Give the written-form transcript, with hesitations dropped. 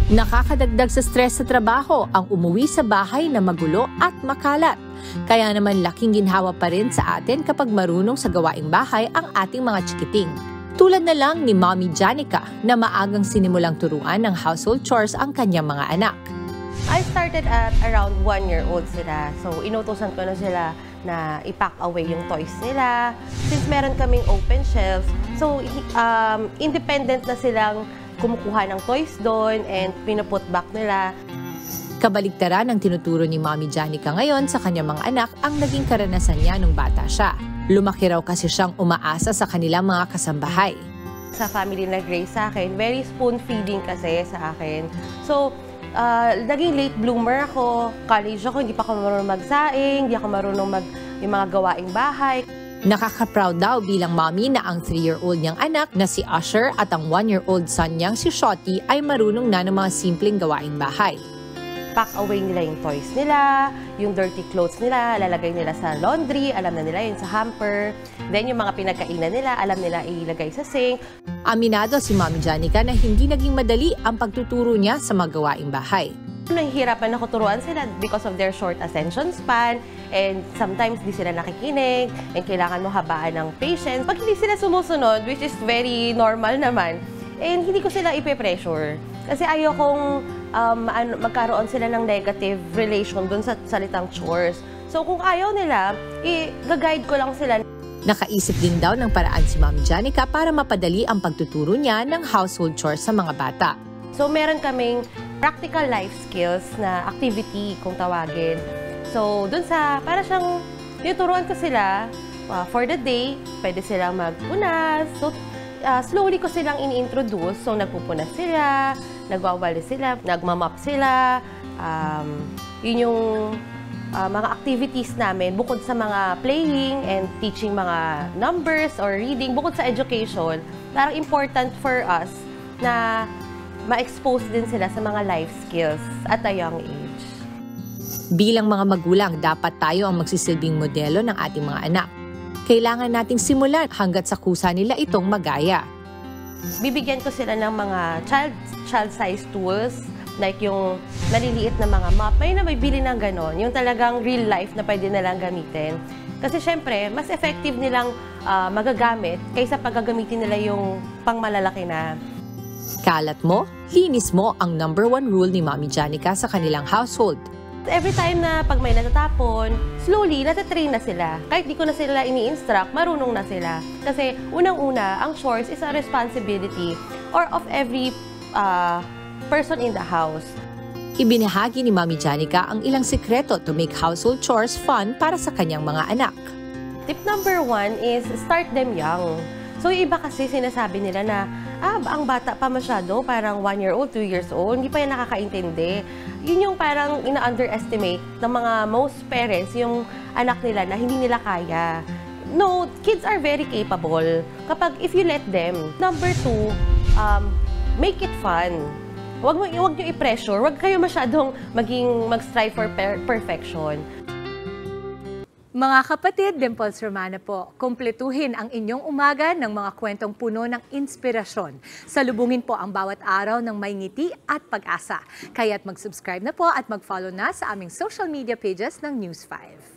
Nakakadagdag sa stress sa trabaho ang umuwi sa bahay na magulo at makalat. Kaya naman laking ginhawa pa rin sa atin kapag marunong sa gawaing bahay ang ating mga chikiting. Tulad na lang ni Mommy Janica na maagang sinimulang turuan ng household chores ang kanyang mga anak. I started at around 1-year-old sila. So, inutusan ko na sila na i-pack away yung toys nila. Since meron kaming open shelves, so independent na silang kumukuha ng toys doon and pinuput back nila. Kabaligtaran ang tinuturo ni Mommy Janica ngayon sa kanyang mga anak ang naging karanasan niya nung bata siya. Lumaki raw kasi siyang umaasa sa kanilang mga kasambahay. Sa family na Grace sa akin, very spoon-feeding kasi sa akin. So, naging late bloomer ako. College ako, hindi pa ako marunong magsaing, hindi ako marunong yung mga gawaing bahay. Nakaka-proud daw bilang mommy na ang 3-year-old niyang anak na si Usher at ang 1-year-old son niyang si Shotty ay marunong na ng mga simpleng gawaing bahay. Pack away nila yung toys nila, yung dirty clothes nila, lalagay nila sa laundry, alam na nila yun sa hamper. Then yung mga pinagkainan nila, alam nila ilagay sa sink. Aminado si Mommy Janica na hindi naging madali ang pagtuturo niya sa mga gawaing bahay. Nahihirapan ako turuan sila because of their short attention span and sometimes di sila nakikinig and kailangan mo habaan ng patience. Pag hindi sila sumusunod, which is very normal naman, and hindi ko sila ipe-pressure. Kasi ayokong magkaroon sila ng negative relation dun sa salitang chores. So kung ayaw nila, i-guide ko lang sila. Nakaisip din daw ng paraan si Mommy Janica para mapadali ang pagtuturo niya ng household chores sa mga bata. So meron kaming practical life skills na activity kung tawagin. So dun para siyang tinuturuan ko sila for the day, pwede silang magpunas. So slowly ko silang ini-introduce. So nagpupunas sila, nagwawalis sila, nagmamap sila. Yun yung mga activities namin bukod sa mga playing and teaching mga numbers or reading, bukod sa education, parang important for us na ma-expose din sila sa mga life skills at a young age. Bilang mga magulang, dapat tayo ang magsisilbing modelo ng ating mga anak. Kailangan nating simulan hanggat sa kusa nila itong magaya. Bibigyan ko sila ng mga child-size tools, like yung naliliit na mga map. May nabibili ng ganon, yung talagang real life na pwede nilang gamitin. Kasi syempre, mas effective nilang magagamit kaysa paggagamitin nila yung pangmalalaki na. Kalat mo, linis mo ang #1 rule ni Mommy Janica sa kanilang household. Every time na pag may natatapon, slowly, natatrain na sila. Kahit di ko na sila ini-instruct, marunong na sila. Kasi unang-una, ang chores is a responsibility or of every person in the house. Ibinahagi ni Mommy Janica ang ilang sekreto to make household chores fun para sa kanyang mga anak. Tip #1 is start them young. So, yung iba kasi sinasabi nila na, ang bata pa masyado, parang 1-year-old, 2 years old, hindi pa yan nakakaintindi. Yun yung parang ina-underestimate ng mga most parents, yung anak nila na hindi nila kaya. No, kids are very capable kapag if you let them. #2, make it fun. Huwag nyo i-pressure, huwag kayo masyadong mag-strive for perfection. Mga kapatid, Dimples Romana po, kumpletuhin ang inyong umaga ng mga kwentong puno ng inspirasyon. Salubungin po ang bawat araw ng may ngiti at pag-asa. Kaya't mag-subscribe na po at mag-follow na sa aming social media pages ng News 5.